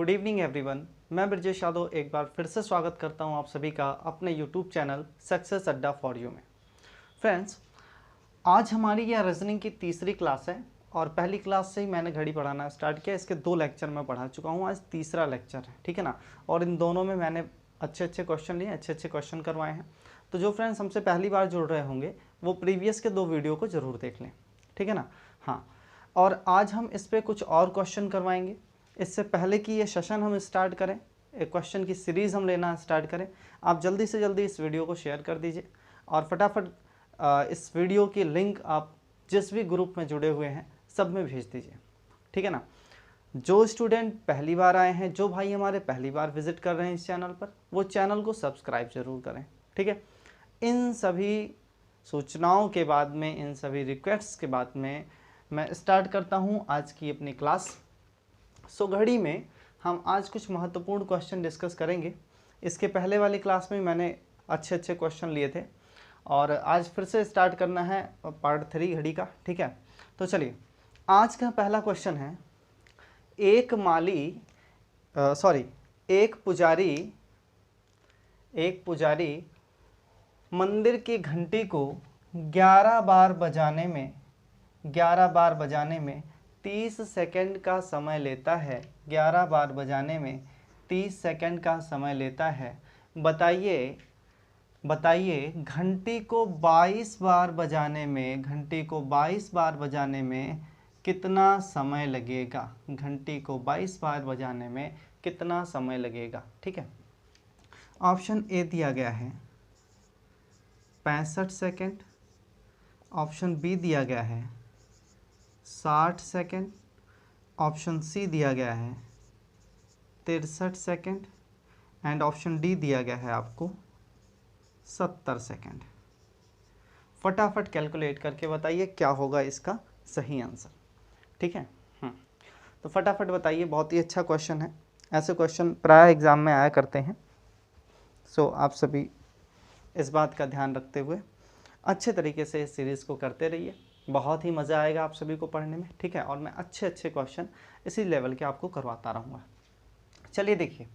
Good evening everyone. मैं ब्रजेश यादव एक बार फिर से स्वागत करता हूं आप सभी का अपने यूट्यूब चैनल सक्सेस अड्डा फॉर यू में। फ्रेंड्स, आज हमारी यह रीजनिंग की तीसरी क्लास है और पहली क्लास से ही मैंने घड़ी पढ़ाना स्टार्ट किया। इसके 2 लेक्चर मैं पढ़ा चुका हूं, आज तीसरा लेक्चर है, ठीक है ना। और इन दोनों में मैंने अच्छे क्वेश्चन लिए, अच्छे क्वेश्चन करवाए हैं। तो जो फ्रेंड्स हमसे पहली बार जुड़ रहे होंगे वो प्रीवियस के 2 वीडियो को ज़रूर देख लें, ठीक है ना। हाँ, और आज हम इस पर कुछ और क्वेश्चन करवाएंगे। इससे पहले कि ये सेशन हम स्टार्ट करें, एक क्वेश्चन की सीरीज़ हम लेना स्टार्ट करें, आप जल्दी से जल्दी इस वीडियो को शेयर कर दीजिए और फटाफट इस वीडियो की लिंक आप जिस भी ग्रुप में जुड़े हुए हैं सब में भेज दीजिए, ठीक है ना। जो स्टूडेंट पहली बार आए हैं, जो भाई हमारे पहली बार विजिट कर रहे हैं इस चैनल पर, वो चैनल को सब्सक्राइब जरूर करें, ठीक है। इन सभी सूचनाओं के बाद में, इन सभी रिक्वेस्ट के बाद में मैं स्टार्ट करता हूँ आज की अपनी क्लास। सो घड़ी में हम आज कुछ महत्वपूर्ण क्वेश्चन डिस्कस करेंगे। इसके पहले वाली क्लास में मैंने अच्छे क्वेश्चन लिए थे और आज फिर से स्टार्ट करना है पार्ट 3 घड़ी का, ठीक है। तो चलिए, आज का पहला क्वेश्चन है, एक पुजारी मंदिर की घंटी को 11 बार बजाने में 30 सेकंड का समय लेता है। 11 बार बजाने में 30 सेकंड का समय लेता है। बताइए घंटी को 22 बार बजाने में कितना समय लगेगा। घंटी को 22 बार बजाने में कितना समय लगेगा, ठीक है। ऑप्शन ए दिया गया है 65 सेकंड, ऑप्शन बी दिया गया है 60 सेकंड, ऑप्शन सी दिया गया है 63 सेकंड एंड ऑप्शन डी दिया गया है आपको 70 सेकंड। फटाफट कैलकुलेट करके बताइए क्या होगा इसका सही आंसर, ठीक है। तो फटाफट बताइए, बहुत ही अच्छा क्वेश्चन है। ऐसे क्वेश्चन प्राय एग्ज़ाम में आया करते हैं। सो आप सभी इस बात का ध्यान रखते हुए अच्छे तरीके से इस सीरीज़ को करते रहिए, बहुत ही मज़ा आएगा आप सभी को पढ़ने में, ठीक है। और मैं अच्छे क्वेश्चन इसी लेवल के आपको करवाता रहूँगा। चलिए देखिए,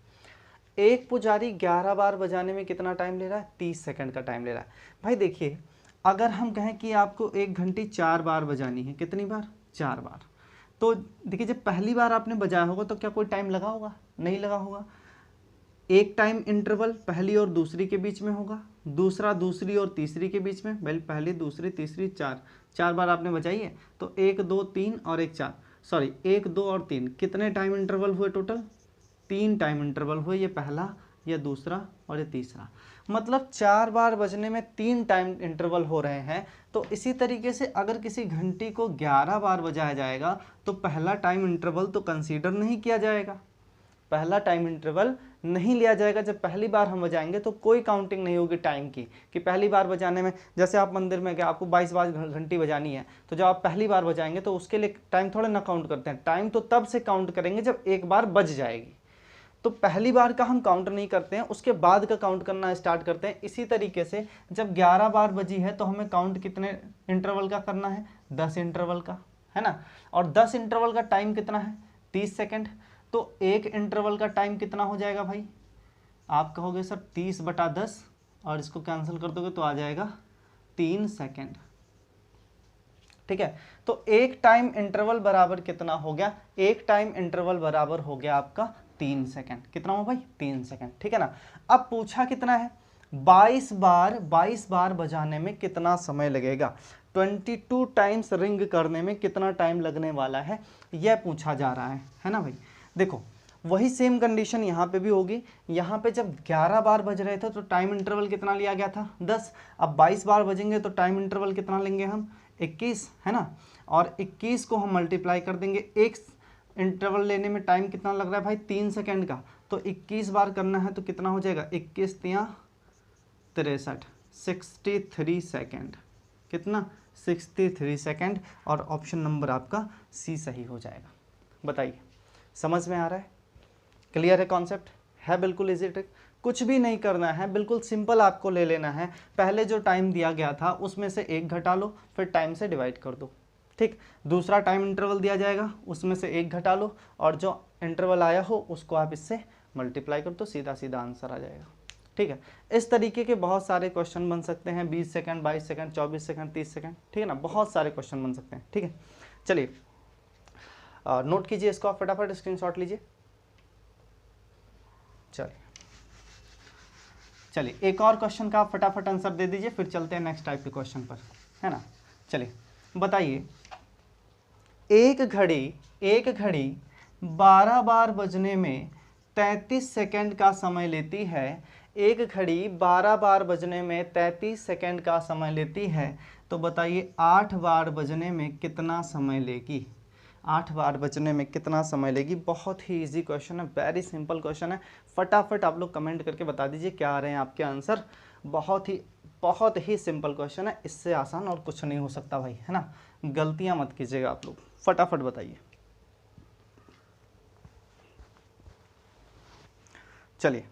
एक पुजारी 11 बार बजाने में कितना टाइम ले रहा है, 30 सेकंड का टाइम ले रहा है। भाई देखिए, अगर हम कहें कि आपको एक घंटी 4 बार बजानी है, कितनी बार, 4 बार, तो देखिए जब पहली बार आपने बजाया होगा तो क्या कोई टाइम लगा होगा, नहीं लगा होगा। एक टाइम इंटरवल पहली और दूसरी के बीच में होगा, दूसरा दूसरी और तीसरी के बीच में, पहली दूसरी तीसरी 4 बार आपने बजाई है, तो 1 2 3 और 1 2 और 3 कितने टाइम इंटरवल हुए टोटल, 3 टाइम इंटरवल हुए। ये पहला, ये दूसरा और ये तीसरा, मतलब 4 बार बजने में 3 टाइम इंटरवल हो रहे हैं। तो इसी तरीके से अगर किसी घंटी को 11 बार बजाया जाएगा तो पहला टाइम इंटरवल तो कंसीडर नहीं किया जाएगा, पहला टाइम इंटरवल नहीं लिया जाएगा। जब पहली बार हम बजाएंगे तो कोई काउंटिंग नहीं होगी टाइम की, कि पहली बार बजाने में, जैसे आप मंदिर में गए, आपको 22 बार घंटी बजानी है, तो जब आप पहली बार बजाएंगे तो उसके लिए टाइम थोड़ा ना काउंट करते हैं। टाइम तो तब से काउंट करेंगे जब एक बार बज जाएगी। तो पहली बार का हम काउंट नहीं करते हैं, उसके बाद का काउंट करना स्टार्ट करते हैं। इसी तरीके से जब 11 बार बजी है तो हमें काउंट कितने इंटरवल का करना है, 10 इंटरवल का, है ना। और 10 इंटरवल का टाइम कितना है, 30 सेकंड। तो एक इंटरवल का टाइम कितना हो जाएगा भाई, आप कहोगे सर 30/10 और इसको कैंसिल कर दोगे तो आ जाएगा 3 सेकंड, ठीक है। तो एक टाइम इंटरवल बराबर कितना हो गया, एक टाइम इंटरवल बराबर हो गया आपका 3 सेकंड। कितना हो भाई, 3 सेकंड, ठीक है ना। अब पूछा कितना है, 22 बार बजाने में कितना समय लगेगा, 22 टाइम्स रिंग करने में कितना टाइम लगने वाला है, यह पूछा जा रहा है ना भाई। देखो वही सेम कंडीशन यहाँ पे भी होगी। यहाँ पे जब 11 बार बज रहे थे तो टाइम इंटरवल कितना लिया गया था, 10। अब 22 बार बजेंगे तो टाइम इंटरवल कितना लेंगे हम, 21, है ना। और 21 को हम मल्टीप्लाई कर देंगे, एक इंटरवल लेने में टाइम कितना लग रहा है भाई, 3 सेकंड का। तो 21 बार करना है तो कितना हो जाएगा, 21 × 63, 63 सेकंड। कितना, 63 सेकंड। और ऑप्शन नंबर आपका सी सही हो जाएगा। बताइए समझ में आ रहा है, क्लियर है कॉन्सेप्ट, है बिल्कुल इजी ट्रिक, कुछ भी नहीं करना है, बिल्कुल सिंपल आपको ले लेना है। पहले जो टाइम दिया गया था उसमें से 1 घटा लो, फिर टाइम से डिवाइड कर दो, ठीक। दूसरा टाइम इंटरवल दिया जाएगा, उसमें से 1 घटा लो और जो इंटरवल आया हो उसको आप इससे मल्टीप्लाई करो तो सीधा सीधा आंसर आ जाएगा। ठीक है, इस तरीके के बहुत सारे क्वेश्चन बन सकते हैं, 20 सेकंड, 22 सेकंड, 24 सेकंड, 30 सेकंड, ठीक है ना, बहुत सारे क्वेश्चन बन सकते हैं। ठीक है, चलिए नोट कीजिए इसको, आप फटाफट स्क्रीनशॉट लीजिए। चलिए एक और क्वेश्चन का आप फटाफट आंसर दे दीजिए, फिर चलते हैं नेक्स्ट टाइप के क्वेश्चन पर, है ना। चलिए बताइए, एक घड़ी 12 बार बजने में 33 सेकंड का समय लेती है। एक घड़ी 12 बार बजने में 33 सेकंड का समय लेती है, तो बताइए 8 बार बजने में कितना समय लेगी। 8 बार बजने में कितना समय लेगी। बहुत ही इजी क्वेश्चन है, वेरी सिंपल क्वेश्चन है। फटाफट आप लोग कमेंट करके बता दीजिए क्या आ रहे हैं आपके आंसर। बहुत ही सिंपल क्वेश्चन है, इससे आसान और कुछ नहीं हो सकता भाई, है ना। गलतियां मत कीजिएगा आप लोग, फटाफट बताइए। चलिए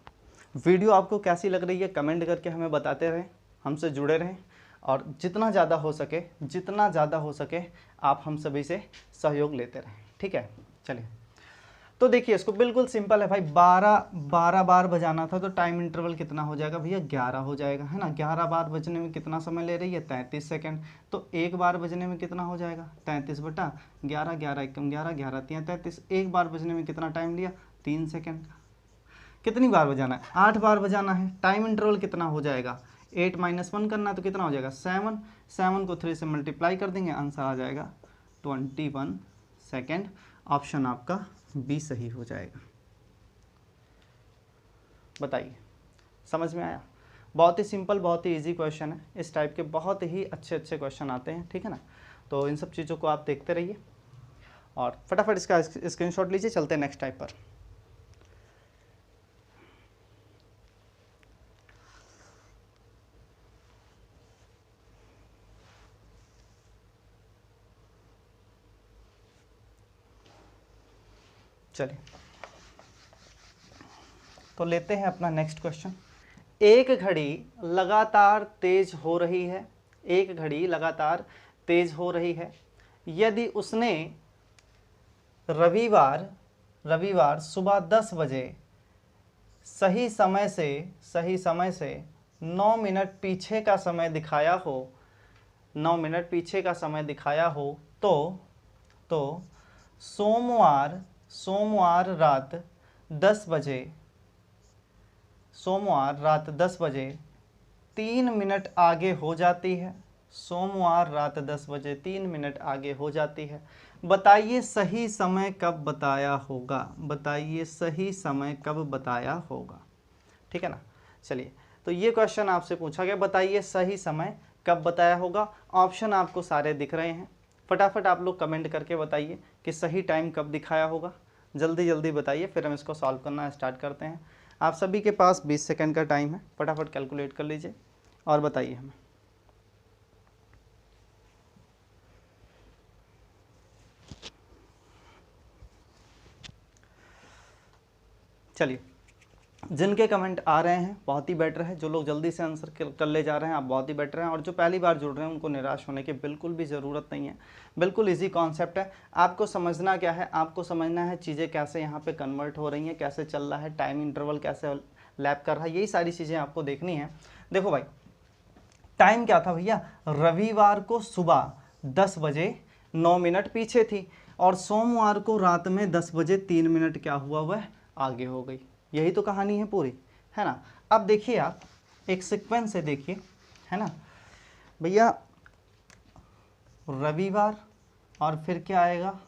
वीडियो आपको कैसी लग रही है कमेंट करके हमें बताते रहें, हमसे जुड़े रहें, और जितना ज़्यादा हो सके आप हम सभी से सहयोग लेते रहें। ठीक है, चलिए तो देखिए इसको बिल्कुल सिंपल है भाई। 12 बार बजाना था तो टाइम इंटरवल कितना हो जाएगा भैया, 11 हो जाएगा, है ना। 11 बार बजने में कितना समय ले रही है, 33 सेकंड। तो एक बार बजने में कितना हो जाएगा, 33 बटा 11, 11 एकम 11, 11 तियां 33। एक बार बजने में कितना टाइम लिया, 3 सेकंड। कितनी बार बजाना है, 8 बार बजाना है। टाइम इंटरवल कितना हो जाएगा, 8 - 1 करना है तो कितना हो जाएगा, 7। 7 को 3 से मल्टीप्लाई कर देंगे, आंसर आ जाएगा 21 सेकेंड। ऑप्शन आपका बी सही हो जाएगा। बताइए समझ में आया। बहुत ही सिंपल, बहुत ही इजी क्वेश्चन है। इस टाइप के बहुत ही अच्छे क्वेश्चन आते हैं, ठीक है ना। तो इन सब चीज़ों को आप देखते रहिए और फटाफट इसका स्क्रीनशॉट लीजिए। चलते हैं नेक्स्ट टाइप पर। चलिए तो लेते हैं अपना नेक्स्ट क्वेश्चन। एक घड़ी लगातार तेज हो रही है, एक घड़ी लगातार तेज हो रही है। यदि उसने रविवार सुबह 10 बजे सही समय से 9 मिनट पीछे का समय दिखाया हो, 9 मिनट पीछे का समय दिखाया हो, तो सोमवार रात 10 बजे 3 मिनट आगे हो जाती है। सोमवार रात 10 बजे 3 मिनट आगे हो जाती है। बताइए सही समय कब बताया होगा, बताइए सही समय कब बताया होगा। ठीक है ना। चलिए तो ये क्वेश्चन आपसे पूछा गया, बताइए सही समय कब बताया होगा। ऑप्शन आपको सारे दिख रहे हैं, फटाफट आप लोग कमेंट करके बताइए कि सही टाइम कब दिखाया होगा। जल्दी जल्दी बताइए, फिर हम इसको सॉल्व करना स्टार्ट करते हैं। आप सभी के पास 20 सेकंड का टाइम है, फटाफट कैलकुलेट कर लीजिए और बताइए हमें। चलिए जिनके कमेंट आ रहे हैं बहुत ही बेटर है, जो लोग जल्दी से आंसर कर ले जा रहे हैं आप बहुत ही बेटर हैं, और जो पहली बार जुड़ रहे हैं उनको निराश होने की बिल्कुल भी ज़रूरत नहीं है। बिल्कुल इजी कॉन्सेप्ट है। आपको समझना क्या है, आपको समझना है चीज़ें कैसे यहाँ पे कन्वर्ट हो रही हैं, कैसे चल रहा है, टाइम इंटरवल कैसे लैप कर रहा है, यही सारी चीज़ें आपको देखनी है। देखो भाई टाइम क्या था भैया, रविवार को सुबह 10 बजे 9 मिनट पीछे थी, और सोमवार को रात में 10 बजे 3 मिनट क्या हुआ, वह आगे हो गई। यही तो कहानी है पूरी, है ना। अब देखिए आप एक सीक्वेंस से देखिए, है ना भैया, रविवार और फिर क्या आएगा,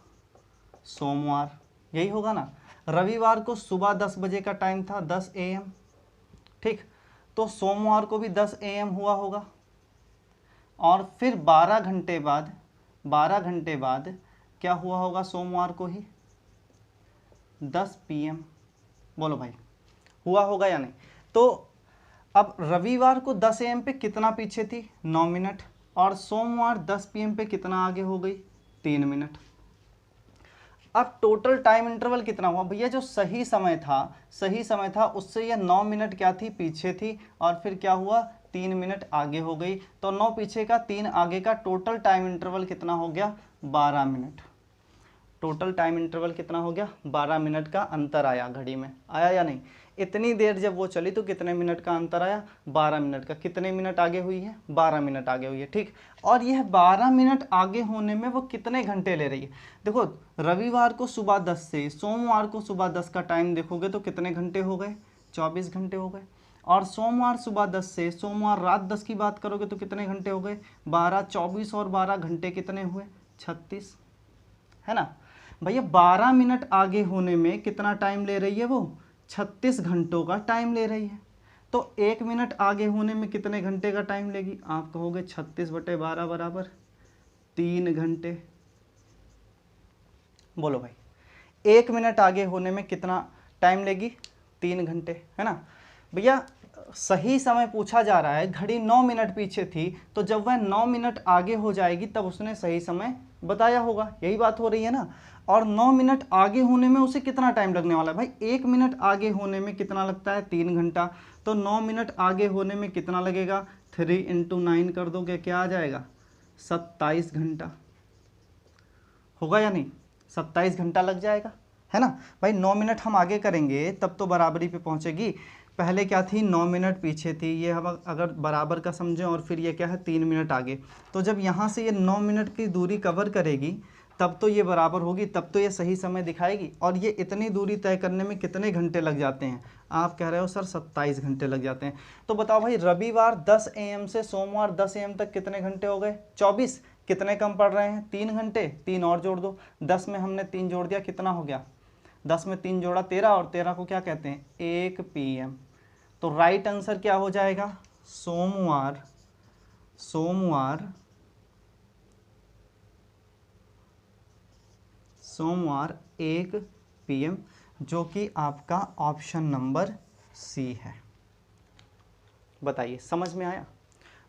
सोमवार, यही होगा ना। रविवार को सुबह 10 बजे का टाइम था, 10 AM, ठीक। तो सोमवार को भी 10 AM हुआ होगा, और फिर 12 घंटे बाद क्या हुआ होगा, सोमवार को ही 10 PM। बोलो भाई हुआ होगा या नहीं। तो अब रविवार को 10 AM पे कितना पीछे थी, 9 मिनट, और सोमवार 10 PM पे कितना आगे हो गई, 3 मिनट। अब टोटल टाइम इंटरवल कितना हुआ भैया, जो सही समय था उससे यह 9 मिनट क्या थी, पीछे थी, और फिर क्या हुआ, 3 मिनट आगे हो गई। तो 9 पीछे का 3 आगे का टोटल टाइम इंटरवल कितना हो गया, 12 मिनट। टोटल टाइम इंटरवल कितना हो गया, 12 मिनट का अंतर आया घड़ी में, आया या नहीं। इतनी देर जब वो चली तो कितने मिनट का अंतर आया, 12 मिनट का। कितने मिनट आगे हुई है, 12 मिनट आगे हुई है, ठीक। और यह 12 मिनट आगे होने में वो कितने घंटे ले रही है। देखो रविवार को सुबह 10 से सोमवार को सुबह 10 का टाइम देखोगे तो कितने घंटे हो गए, 24 घंटे हो गए। और सोमवार सुबह 10 से सोमवार रात 10 की बात करोगे तो कितने घंटे हो गए, 12, 24 और 12 घंटे कितने हुए, 36, है ना भैया। 12 मिनट आगे होने में कितना टाइम ले रही है वो, 36 घंटों का टाइम ले रही है। तो 1 मिनट आगे होने में कितने घंटे का टाइम लेगी, आप कहोगे 36/12 बराबर 3 घंटे। बोलो भाई 1 मिनट आगे होने में कितना टाइम लेगी, 3 घंटे, है ना भैया। सही समय पूछा जा रहा है, घड़ी 9 मिनट पीछे थी, तो जब वह 9 मिनट आगे हो जाएगी तब उसने सही समय बताया होगा, यही बात हो रही है ना। और 9 मिनट आगे होने में उसे कितना टाइम लगने वाला है भाई, 1 मिनट आगे होने में कितना लगता है, 3 घंटा। तो 9 मिनट आगे होने में कितना लगेगा, 3 × 9 कर दोगे क्या आ जाएगा, 27 घंटा होगा या नहीं, 27 घंटा लग जाएगा, है ना भाई। 9 मिनट हम आगे करेंगे तब तो बराबरी पे पहुंचेगी। पहले क्या थी, 9 मिनट पीछे थी, ये हम अगर बराबर का समझें, और फिर ये क्या है 3 मिनट आगे। तो जब यहाँ से ये 9 मिनट की दूरी कवर करेगी तब तो ये बराबर होगी, तब तो ये सही समय दिखाएगी। और ये इतनी दूरी तय करने में कितने घंटे लग जाते हैं, आप कह रहे हो सर 27 घंटे लग जाते हैं। तो बताओ भाई रविवार 10 AM से सोमवार 10 AM तक कितने घंटे हो गए, 24। कितने कम पड़ रहे हैं, 3 घंटे, 3 और जोड़ दो। 10 में हमने 3 जोड़ दिया, कितना हो गया, 10 में 3 जोड़ा 13, और 13 को क्या कहते हैं, 1 PM। तो राइट आंसर क्या हो जाएगा, सोमवार 1 PM, जो कि आपका ऑप्शन नंबर सी है। बताइए समझ में आया।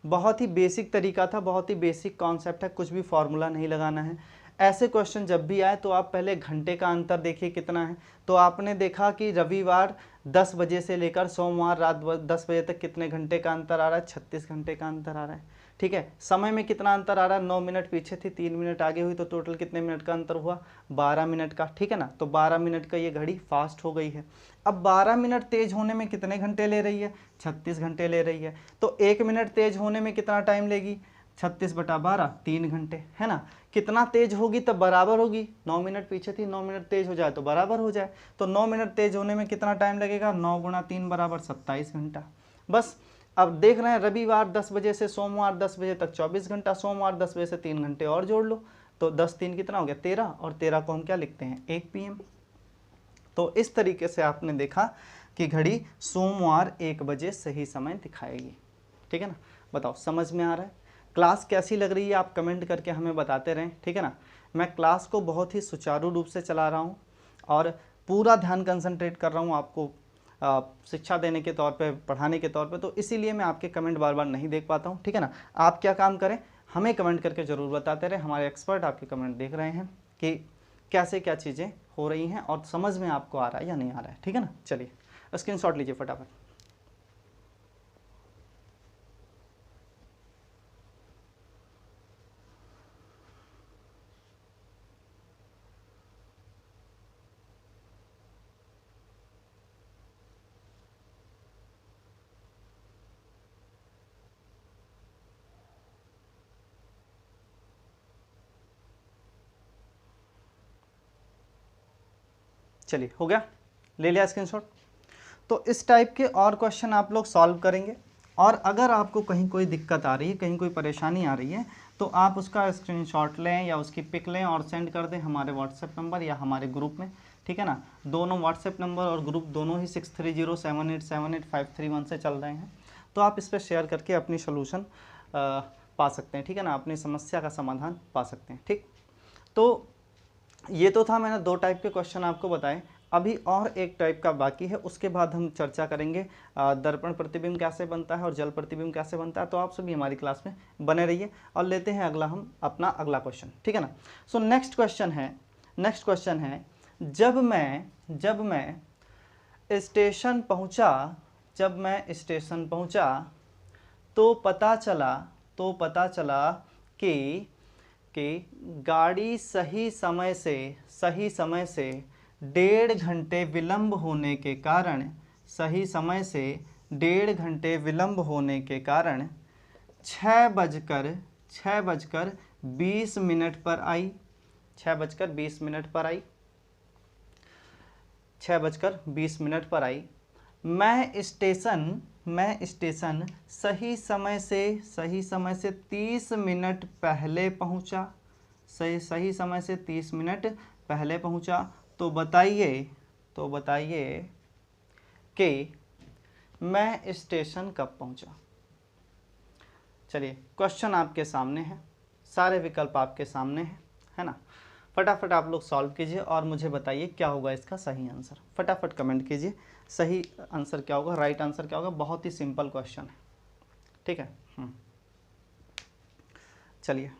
बहुत ही बेसिक तरीका था, बहुत ही बेसिक कॉन्सेप्ट है, कुछ भी फॉर्मूला नहीं लगाना है। ऐसे क्वेश्चन जब भी आए तो आप पहले घंटे का अंतर देखिए कितना है। तो आपने देखा कि रविवार 10 बजे से लेकर सोमवार रात 10 बजे तक कितने घंटे का अंतर आ रहा है, 36 घंटे का अंतर आ रहा है, ठीक है। समय में कितना अंतर आ रहा है, 9 मिनट पीछे थी, 3 मिनट आगे हुई, तो टोटल कितने मिनट का अंतर हुआ, 12 मिनट का, ठीक है ना। तो 12 मिनट का ये घड़ी फास्ट हो गई है। अब 12 मिनट तेज होने में कितने घंटे ले रही है, 36 घंटे ले रही है। तो 1 मिनट तेज होने में कितना टाइम लेगी, 36/12 3 घंटे, है ना। कितना तेज होगी तब बराबर होगी, 9 मिनट पीछे थी, 9 मिनट तेज हो जाए तो बराबर हो जाए। तो 9 मिनट तेज होने में कितना टाइम लगेगा, 9 × 3 बराबर 27 घंटा। बस अब देख रहे हैं रविवार 10 बजे से सोमवार 10 बजे तक 24 घंटा, सोमवार 10 बजे से 3 घंटे और जोड़ लो, तो 10 3 कितना हो गया, 13, और 13 को हम क्या लिखते हैं, 1 PM। तो इस तरीके से आपने देखा कि घड़ी सोमवार 1 बजे सही समय दिखाएगी, ठीक है ना। बताओ समझ में आ रहा है। क्लास कैसी लग रही है आप कमेंट करके हमें बताते रहें, ठीक है ना। मैं क्लास को बहुत ही सुचारू रूप से चला रहा हूँ और पूरा ध्यान कंसंट्रेट कर रहा हूँ आपको शिक्षा देने के तौर पे, पढ़ाने के तौर पे, तो इसीलिए मैं आपके कमेंट बार बार नहीं देख पाता हूँ, ठीक है ना। आप क्या काम करें, हमें कमेंट करके ज़रूर बताते रहें। हमारे एक्सपर्ट आपके कमेंट देख रहे हैं कि कैसे क्या चीज़ें हो रही हैं और समझ में आपको आ रहा है या नहीं आ रहा है, ठीक है ना। चलिए स्क्रीनशॉट लीजिए फटाफट। चलिए हो गया, ले लिया स्क्रीनशॉट। तो इस टाइप के और क्वेश्चन आप लोग सॉल्व करेंगे, और अगर आपको कहीं कोई दिक्कत आ रही है, कहीं कोई परेशानी आ रही है, तो आप उसका स्क्रीनशॉट लें या उसकी पिक लें और सेंड कर दें हमारे व्हाट्सएप नंबर या हमारे ग्रुप में, ठीक है ना। दोनों व्हाट्सएप नंबर और ग्रुप दोनों ही 6307878531 से चल रहे हैं। तो आप इस पर शेयर करके अपनी सोल्यूशन पा सकते हैं, ठीक है ना, अपनी समस्या का समाधान पा सकते हैं, ठीक। तो ये तो था, मैंने 2 टाइप के क्वेश्चन आपको बताए। अभी और एक टाइप का बाकी है, उसके बाद हम चर्चा करेंगे दर्पण प्रतिबिंब कैसे बनता है और जल प्रतिबिंब कैसे बनता है। तो आप सभी हमारी क्लास में बने रहिए और लेते हैं अगला हम अपना अगला क्वेश्चन, ठीक है ना। सो नेक्स्ट क्वेश्चन है जब मैं स्टेशन पहुंचा तो पता चला कि कि गाड़ी सही समय से 1.5 घंटे विलंब होने के कारण, सही समय से 1.5 घंटे विलंब होने के कारण 6:20 पर आई। 6:20 पर आई। 6:20 पर आई। मैं स्टेशन सही समय से 30 मिनट पहले पहुंचा। सही समय से 30 मिनट पहले पहुंचा। तो बताइए कि मैं स्टेशन कब पहुंचा। चलिए, क्वेश्चन आपके सामने है, सारे विकल्प आपके सामने हैं, है ना। फटाफट आप लोग सॉल्व कीजिए और मुझे बताइए क्या होगा इसका सही आंसर। फटाफट कमेंट कीजिए सही आंसर क्या होगा, राइट आंसर क्या होगा। बहुत ही सिंपल क्वेश्चन है, ठीक है। चलिए,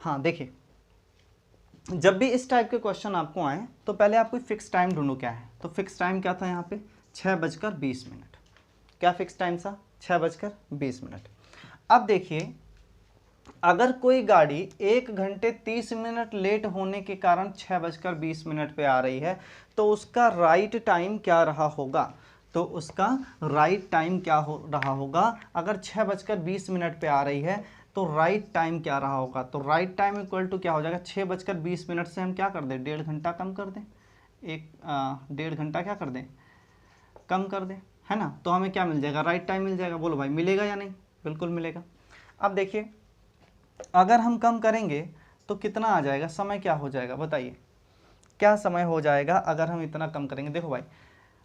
हाँ देखिए, जब भी इस टाइप के क्वेश्चन आपको आए तो पहले आप कोई फिक्स टाइम ढूंढो क्या है। तो फिक्स टाइम क्या था यहाँ पे 6:20। क्या फिक्स टाइम था 6:20। अब देखिए, अगर कोई गाड़ी 1 घंटे 30 मिनट लेट होने के कारण 6:20 पे आ रही है तो उसका राइट टाइम क्या रहा होगा। तो उसका राइट टाइम क्या हो रहा होगा, अगर 6:20 पे आ रही है तो राइट टाइम क्या रहा होगा। तो राइट टाइम इक्वल टू क्या हो जाएगा, 6:20 से हम क्या कर दें, 1.5 घंटा कम कर दें। 1.5 घंटा क्या कर दें, कम कर दें, है ना। तो हमें क्या मिल जाएगा, राइट टाइम मिल जाएगा। बोलो भाई मिलेगा या नहीं, बिल्कुल मिलेगा। अब देखिए, अगर हम कम करेंगे तो कितना आ जाएगा, समय क्या हो जाएगा, बताइए क्या समय हो जाएगा अगर हम इतना कम करेंगे। देखो भाई,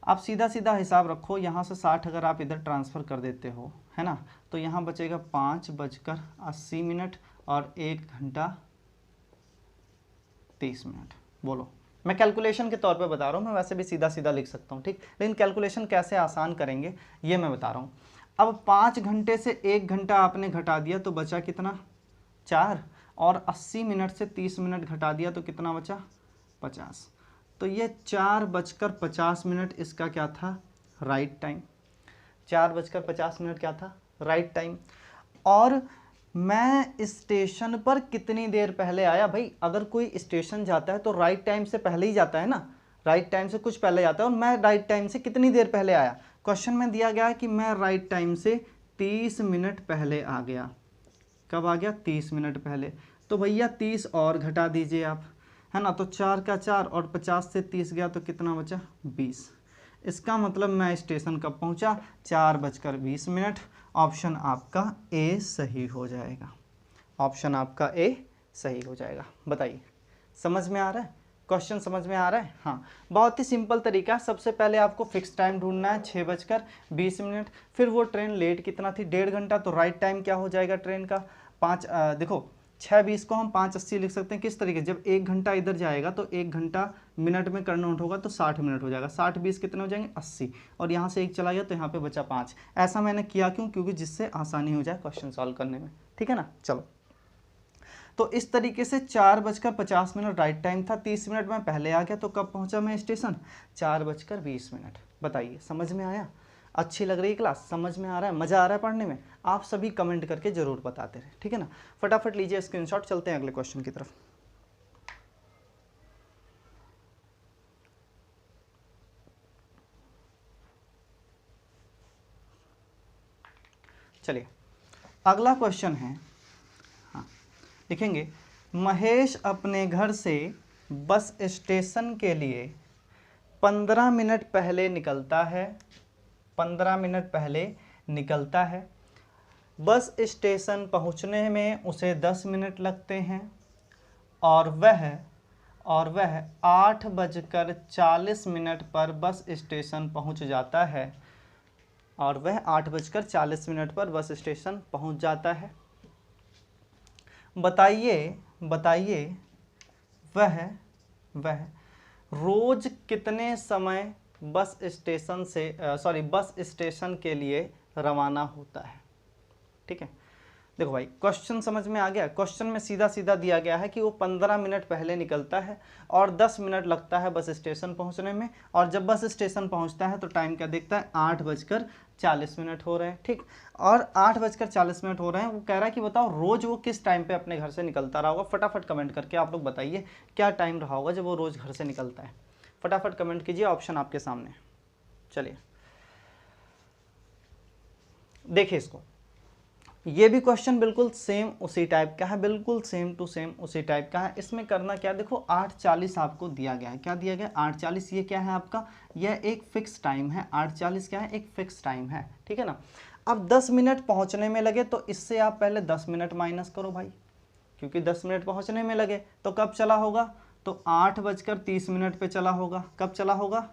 आप सीधा सीधा हिसाब रखो, यहाँ से 60 अगर आप इधर ट्रांसफ़र कर देते हो, है ना, तो यहाँ बचेगा 5:80 और 1 घंटा 30 मिनट। बोलो, मैं कैलकुलेशन के तौर पे बता रहा हूँ, मैं वैसे भी सीधा सीधा लिख सकता हूँ, ठीक, लेकिन कैलकुलेशन कैसे आसान करेंगे ये मैं बता रहा हूँ। अब 5 घंटे से 1 घंटा आपने घटा दिया तो बचा कितना, 4, और 80 मिनट से 30 मिनट घटा दिया तो कितना बचा, 50। तो ये 4:50 इसका क्या था, राइट टाइम। 4:50 क्या था, राइट टाइम। और मैं स्टेशन पर कितनी देर पहले आया। भाई अगर कोई स्टेशन जाता है तो राइट टाइम से पहले ही जाता है ना, राइट टाइम से कुछ पहले जाता है। और मैं राइट टाइम से कितनी देर पहले आया, क्वेश्चन में दिया गया है कि मैं राइट टाइम से 30 मिनट पहले आ गया। कब आ गया, 30 मिनट पहले। तो भैया 30 और घटा दीजिए आप, है ना। तो 4 का 4 और 50 से 30 गया तो कितना बचा, 20। इसका मतलब मैं स्टेशन कब पहुंचा, 4:20। ऑप्शन आपका ए सही हो जाएगा। ऑप्शन आपका ए सही हो जाएगा। बताइए, समझ में आ रहा है क्वेश्चन, समझ में आ रहा है। हाँ, बहुत ही सिंपल तरीका। सबसे पहले आपको फिक्स टाइम ढूंढना है 6:20। फिर वो ट्रेन लेट कितना थी, 1.5 घंटा। तो राइट टाइम क्या हो जाएगा ट्रेन का, 5 देखो 6:20 को हम 5:80 लिख सकते हैं। किस तरीके, जब 1 घंटा इधर जाएगा तो 1 घंटा मिनट में कन्वर्ट होगा तो 60 मिनट हो जाएगा। 60:20 कितने हो जाएंगे, 80। और यहाँ से 1 चला गया तो यहाँ पे बचा 5। ऐसा मैंने किया क्यों, क्योंकि जिससे आसानी हो जाए क्वेश्चन सॉल्व करने में, ठीक है ना। चलो, तो इस तरीके से 4:50 राइट टाइम था, 30 मिनट में पहले आ गया। तो कब पहुंचा मैं स्टेशन, 4:20। बताइए, समझ में आया, अच्छी लग रही क्लास, समझ में आ रहा है, मज़ा आ रहा है पढ़ने में। आप सभी कमेंट करके ज़रूर बताते रहे, ठीक है ना। फटाफट लीजिए स्क्रीनशॉट, चलते हैं अगले क्वेश्चन की तरफ। चलिए, अगला क्वेश्चन है, हाँ लिखेंगे, महेश अपने घर से बस स्टेशन के लिए 15 मिनट पहले निकलता है। 15 मिनट पहले निकलता है। बस स्टेशन पहुंचने में उसे 10 मिनट लगते हैं और वह 8:40 पर बस स्टेशन पहुंच जाता है। और वह 8:40 पर बस स्टेशन पहुंच जाता है। बताइए वह रोज कितने समय बस स्टेशन के लिए रवाना होता है। ठीक है, देखो भाई क्वेश्चन समझ में आ गया। क्वेश्चन में सीधा सीधा दिया गया है कि वो 15 मिनट पहले निकलता है और 10 मिनट लगता है बस स्टेशन पहुंचने में, और जब बस स्टेशन पहुंचता है तो टाइम क्या देखता है, 8:40 हो रहे हैं। ठीक, और 8:40 हो रहे हैं। वो कह रहा है कि बताओ रोज वो किस टाइम पे अपने घर से निकलता रहा होगा। फटाफट कमेंट करके आप लोग बताइए क्या टाइम रहा होगा जब वो रोज घर से निकलता है। फटाफट कमेंट कीजिए, ऑप्शन आपके सामने। चलिए देखिए इसको, ये भी क्वेश्चन बिल्कुल सेम उसी टाइप का है, बिल्कुल सेम टू सेम उसी टाइप का है। इसमें करना क्या, देखो 8:40 आपको दिया गया है। क्या दिया गया, 8:40। ये क्या है आपका, यह एक फिक्स टाइम है। 8:40 क्या है, एक फिक्स टाइम है, ठीक है ना। अब 10 मिनट पहुंचने में लगे तो इससे आप पहले 10 मिनट माइनस करो भाई, क्योंकि 10 मिनट पहुंचने में लगे तो कब चला होगा, तो 8:30 पे चला होगा। कब चला होगा,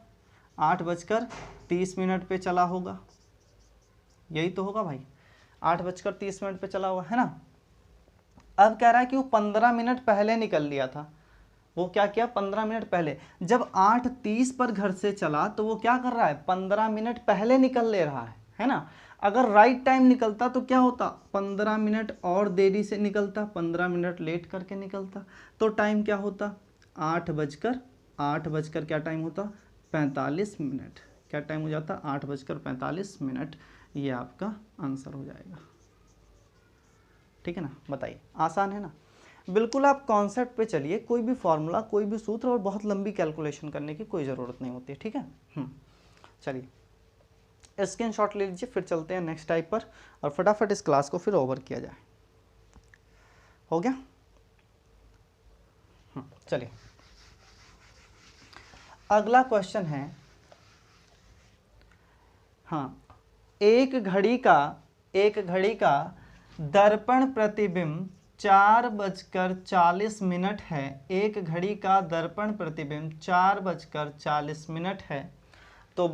8:30 पे चला होगा। यही तो होगा भाई, 8:30 पे चला हुआ है ना। अब कह रहा है कि वो 15 मिनट पहले निकल लिया था। वो क्या किया, 15 मिनट पहले। जब 8:30 पर घर से चला तो वो क्या कर रहा है, 15 मिनट पहले निकल ले रहा है ना। अगर राइट टाइम निकलता तो क्या होता, 15 मिनट और देरी से निकलता, 15 मिनट लेट करके निकलता, तो टाइम क्या होता, 8 बजकर क्या टाइम होता, 45 मिनट। क्या टाइम हो जाता, 8:45। ये आपका आंसर हो जाएगा, ठीक है ना। बताइए, आसान है ना। बिल्कुल आप कॉन्सेप्ट पे चलिए, कोई भी फॉर्मूला, कोई भी सूत्र और बहुत लंबी कैलकुलेशन करने की कोई ज़रूरत नहीं होती है, ठीक है। चलिए स्क्रीनशॉट ले लीजिए, फिर चलते हैं नेक्स्ट टाइप पर और फटाफट इस क्लास को फिर ओवर किया जाए। हो गया, चलिए अगला क्वेश्चन है। हाँ, एक घड़ी का दर्पण प्रतिबिंब 4:40 है। एक घड़ी का दर्पण प्रतिबिंब 4:40 है। तो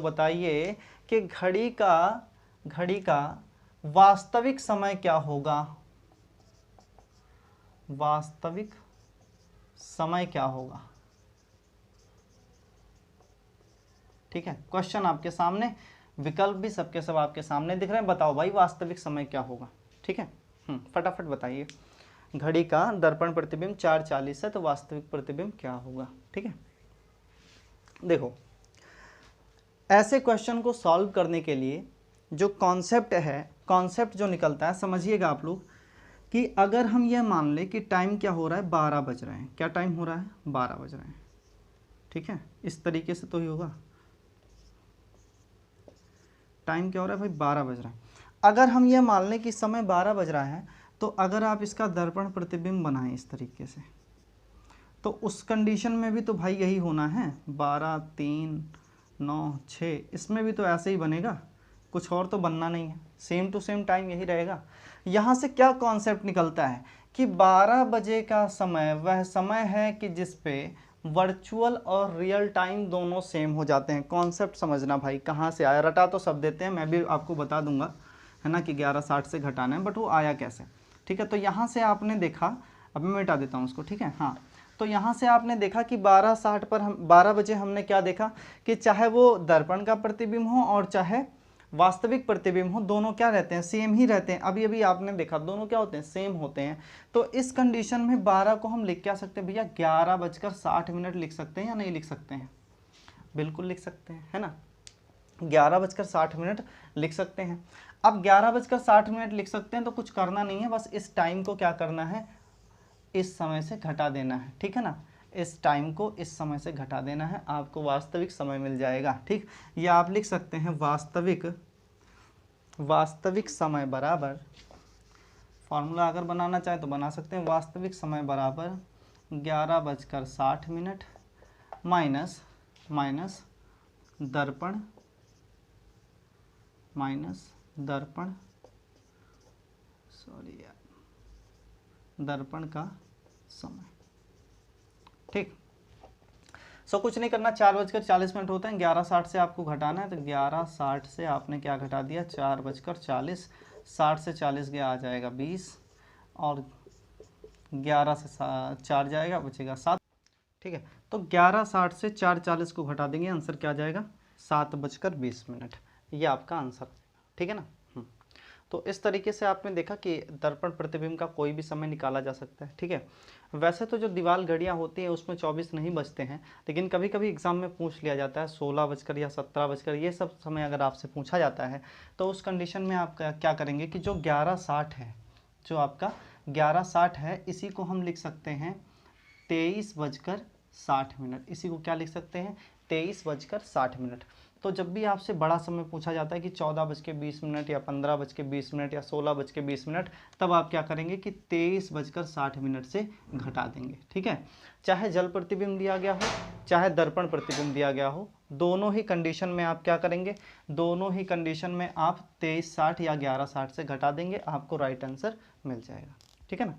बताइए कि घड़ी का वास्तविक समय क्या होगा। वास्तविक समय क्या होगा, ठीक है। क्वेश्चन आपके सामने, विकल्प भी सबके सब आपके सामने दिख रहे हैं। बताओ भाई वास्तविक समय क्या होगा, ठीक है। फटाफट बताइए। घड़ी का दर्पण प्रतिबिंब 4:40 है, तो वास्तविक प्रतिबिंब क्या होगा, ठीक है। देखो ऐसे क्वेश्चन को सॉल्व करने के लिए जो कॉन्सेप्ट जो निकलता है, समझिएगा आप लोग कि अगर हम ये मान लें कि टाइम क्या हो रहा है, 12 बज रहे हैं। क्या टाइम हो रहा है, 12 बज रहे हैं, ठीक है। इस तरीके से तो ही होगा। टाइम क्या हो रहा है भाई, 12 बज रहा है। अगर हम ये मान लें कि समय 12 बज रहा है, तो अगर आप इसका दर्पण प्रतिबिंब बनाएं इस तरीके से, तो उस कंडीशन में भी तो भाई यही होना है, 12, 3, 9, 6, इसमें भी तो ऐसे ही बनेगा, कुछ और तो बनना नहीं है। सेम टू सेम टाइम यही रहेगा। यहाँ से क्या कॉन्सेप्ट निकलता है कि 12 बजे का समय वह समय है कि जिस पे वर्चुअल और रियल टाइम दोनों सेम हो जाते हैं। कॉन्सेप्ट समझना भाई, कहाँ से आया, रटा तो सब देते हैं, मैं भी आपको बता दूंगा है ना कि 11:60 से घटाना है, बट वो आया कैसे, ठीक है। तो यहाँ से आपने देखा, अब मैं मिटा देता हूँ उसको, ठीक है। हाँ, तो यहाँ से आपने देखा कि 12:60 पर 12 बजे हमने क्या देखा कि चाहे वो दर्पण का प्रतिबिंब हो और चाहे वास्तविक प्रतिबिंब हो, दोनों क्या रहते हैं, सेम ही रहते हैं। अभी अभी आपने देखा दोनों क्या होते हैं, सेम होते हैं। तो इस कंडीशन में 12 को हम लिख क्या सकते हैं भैया, 11:60 लिख सकते हैं या नहीं लिख सकते हैं, बिल्कुल लिख सकते हैं, है ना। 11:60 लिख सकते हैं। अब 11:60 लिख सकते हैं तो कुछ करना नहीं है, बस इस टाइम को क्या करना है, इस समय से घटा देना है, ठीक है ना। इस टाइम को इस समय से घटा देना है, आपको वास्तविक समय मिल जाएगा, ठीक। या आप लिख सकते हैं वास्तविक समय बराबर, फॉर्मूला अगर बनाना चाहे तो बना सकते हैं, वास्तविक समय बराबर 11:60 माइनस दर्पण का समय, ठीक। सो कुछ नहीं करना, 4:40 होते हैं, 11:60 से आपको घटाना है, तो 11:60 से आपने क्या घटा दिया, 4:40, 60 से 40 गया, आ जाएगा 20, और 11 से 4 जाएगा, बचेगा 7, ठीक है। तो 11:60 से 4:40 को घटा देंगे, आंसर क्या आ जाएगा, 7:20। ये आपका आंसर, ठीक है ना। तो इस तरीके से आपने देखा कि दर्पण प्रतिबिंब का कोई भी समय निकाला जा सकता है। ठीक है, वैसे तो जो दीवार घड़ियाँ होती हैं उसमें 24 नहीं बजते हैं, लेकिन कभी कभी एग्जाम में पूछ लिया जाता है 16 बजकर या 17 बजकर, ये सब समय अगर आपसे पूछा जाता है तो उस कंडीशन में आप क्या करेंगे कि जो 11:60 है, जो आपका 11:60 है, इसी को हम लिख सकते हैं 23:60। इसी को क्या लिख सकते हैं, 23:60। तो जब भी आपसे बड़ा समय पूछा जाता है कि 14:20 या 15:20 या 16:20, तब आप क्या करेंगे कि 23:60 से घटा देंगे। ठीक है, चाहे जल प्रतिबिंब दिया गया हो चाहे दर्पण प्रतिबिंब दिया गया हो, दोनों ही कंडीशन में आप क्या करेंगे, दोनों ही कंडीशन में आप 23:60 या 11:60 से घटा देंगे, आपको राइट आंसर मिल जाएगा। ठीक है ना।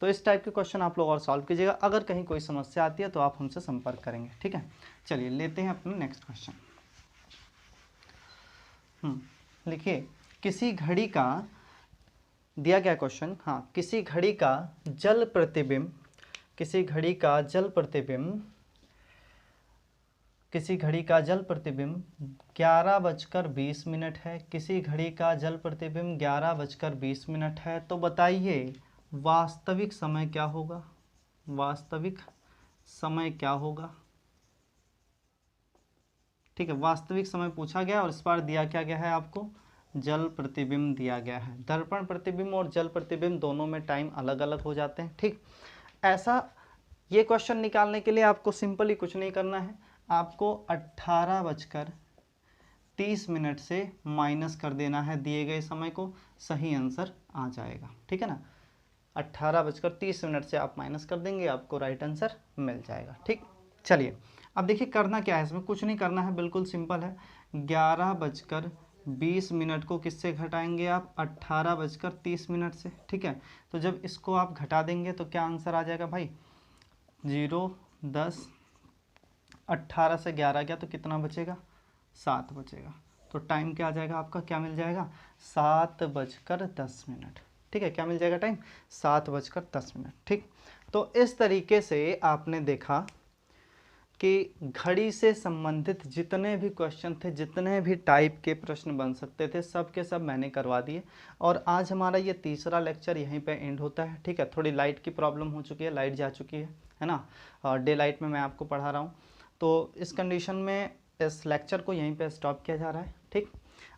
तो इस टाइप के क्वेश्चन आप लोग और सॉल्व कीजिएगा। अगर कहीं कोई समस्या आती है तो आप हमसे संपर्क करेंगे। ठीक है, चलिए लेते हैं अपना नेक्स्ट क्वेश्चन। लिखिए, किसी घड़ी का दिया गया क्वेश्चन, हाँ, किसी घड़ी का जल प्रतिबिंब 11:20 है, किसी घड़ी का जल प्रतिबिंब 11:20 है। तो बताइए वास्तविक समय क्या होगा, वास्तविक समय क्या होगा। ठीक है, वास्तविक समय पूछा गया और इस बार दिया क्या गया है आपको, जल प्रतिबिंब दिया गया है। दर्पण प्रतिबिंब और जल प्रतिबिंब दोनों में टाइम अलग अलग हो जाते हैं। ठीक, ऐसा ये क्वेश्चन निकालने के लिए आपको सिंपली कुछ नहीं करना है, आपको 18:30 से माइनस कर देना है दिए गए समय को, सही आंसर आ जाएगा। ठीक है ना, 18:30 से आप माइनस कर देंगे, आपको राइट आंसर मिल जाएगा। ठीक, चलिए अब देखिए करना क्या है, इसमें कुछ नहीं करना है, बिल्कुल सिंपल है। 11:20 को किससे घटाएंगे आप, 18:30 से। ठीक है, तो जब इसको आप घटा देंगे तो क्या आंसर आ जाएगा भाई, 0, 10, 18 से 11 गया तो कितना बचेगा, 7 बचेगा। तो टाइम क्या आ जाएगा आपका, क्या मिल जाएगा, 7:10। ठीक है, क्या मिल जाएगा टाइम, 7:10। ठीक, तो इस तरीके से आपने देखा कि घड़ी से संबंधित जितने भी क्वेश्चन थे, जितने भी टाइप के प्रश्न बन सकते थे, सब के सब मैंने करवा दिए। और आज हमारा ये तीसरा लेक्चर यहीं पे एंड होता है। ठीक है, थोड़ी लाइट की प्रॉब्लम हो चुकी है, लाइट जा चुकी है ना, और डे लाइट में मैं आपको पढ़ा रहा हूँ। तो इस कंडीशन में इस लेक्चर को यहीं पर स्टॉप किया जा रहा है। ठीक,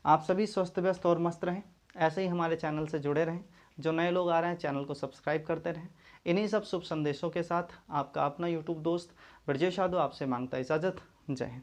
आप सभी स्वस्थ व्यस्त और मस्त रहें, ऐसे ही हमारे चैनल से जुड़े रहें। जो नए लोग आ रहे हैं चैनल को सब्सक्राइब करते रहें। इन्हीं सब शुभ संदेशों के साथ आपका अपना यूट्यूब दोस्त ब्रजेश यादव आपसे मांगता इजाज़त। जय हिंद।